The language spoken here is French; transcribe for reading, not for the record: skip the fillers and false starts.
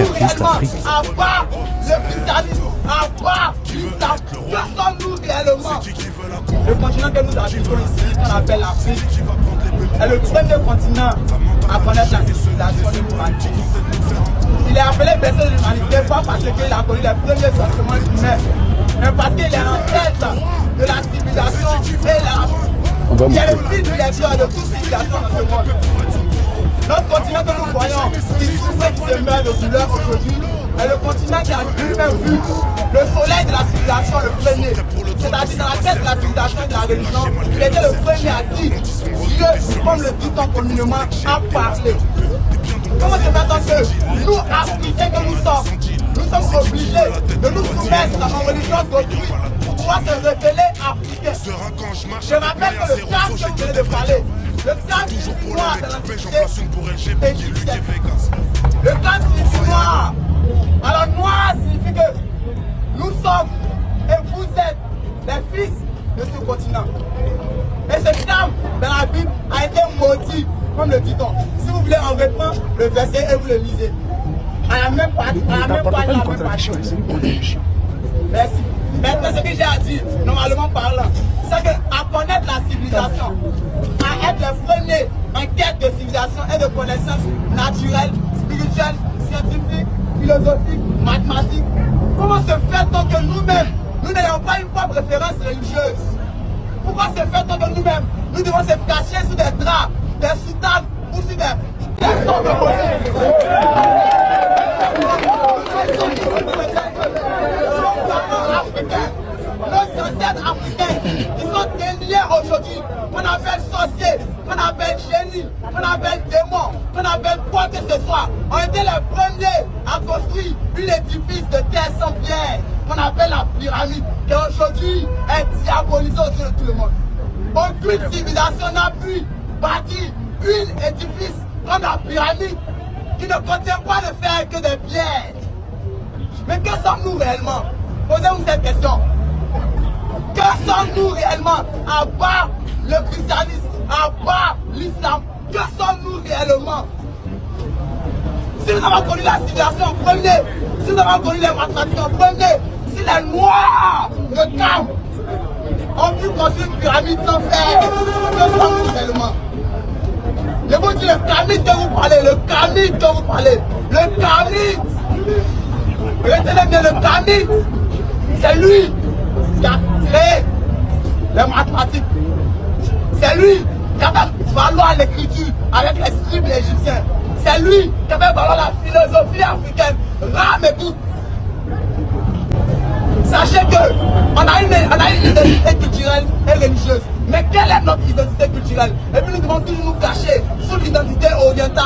nous réellement, à part le christianisme, à part l'islam, que sommes-nous réellement? Le continent que nous habitons ici, qu'on appelle l'Afrique, est le premier continent à connaître la civilisation de l'humanité. Il est appelé berceau de l'humanité pas parce qu'il a connu les premiers ossements humains, mais parce qu'il est en tête de la civilisation et il est le fil du lecteur de toute civilisation dans ce monde. Notre continent que nous voyons, qui souffre, qui se meurt de douleur aujourd'hui, est le continent qui a lui-même vu le soleil de la civilisation le premier. C'est-à-dire dans la tête de la civilisation et de la religion, il était le premier à dire Dieu, comme le dit-on communément, a parlé. Comment se fait-on que nous, Africains que nous sommes obligés de nous soumettre à une religion d'autrui pour pouvoir se révéler africains? Je rappelle que le terme que vous venez de parler, le terme signifie noir dans l'antiquité égyptienne. Le terme signifie noir. Alors noir signifie que nous sommes et vous êtes les fils de ce continent. Et ce terme dans la Bible a été maudit, comme le dit-on. Si vous voulez en reprendre le verset et vous le lisez. À la même partie, Merci. Maintenant, ce que j'ai à dire, normalement parlant, c'est qu'à connaître la civilisation, à être le premier en quête de civilisation et de connaissances naturelles, spirituelles, scientifiques, philosophiques, mathématiques, comment se fait-on que nous-mêmes, nous n'ayons pas une propre référence religieuse? Pourquoi se fait-on que nous-mêmes, nous devons se cacher sous des draps, des soutanes ou sous des sortes de nos ancêtres africains qui sont déliés aujourd'hui, qu'on appelle sorciers, qu'on appelle génies, qu'on appelle démons, qu'on appelle quoi que ce soit, ont été les premiers à construire une édifice de terre sans pierre, qu'on appelle la pyramide, qui aujourd'hui est diabolisée autour de tout le monde. Aucune civilisation n'a pu bâtir une édifice comme la pyramide qui ne contient pas de fer que des pierres. Mais que sommes-nous réellement? Posez-vous cette question. Que sommes-nous réellement à part le christianisme, à part l'islam? Que sommes-nous réellement? Si nous avons connu la civilisation en premier, si nous avons connu les mathématiques en premier, si les noirs de camp ont pu construire une pyramide sans fer, que sommes-nous réellement? Je vous dis le Kamite que vous parlez, le Kamite que vous parlez, le Kamite. Retenez bien le Kamite, c'est lui qui a créé les mathématiques. C'est lui qui a fait valoir l'écriture avec les scribes égyptiens. C'est lui qui a fait valoir la philosophie africaine. Rame et tout. Sachez qu'on a une identité culturelle et religieuse. Mais quelle est notre identité culturelle? Et puis nous devons toujours nous cacher sous l'identité orientale.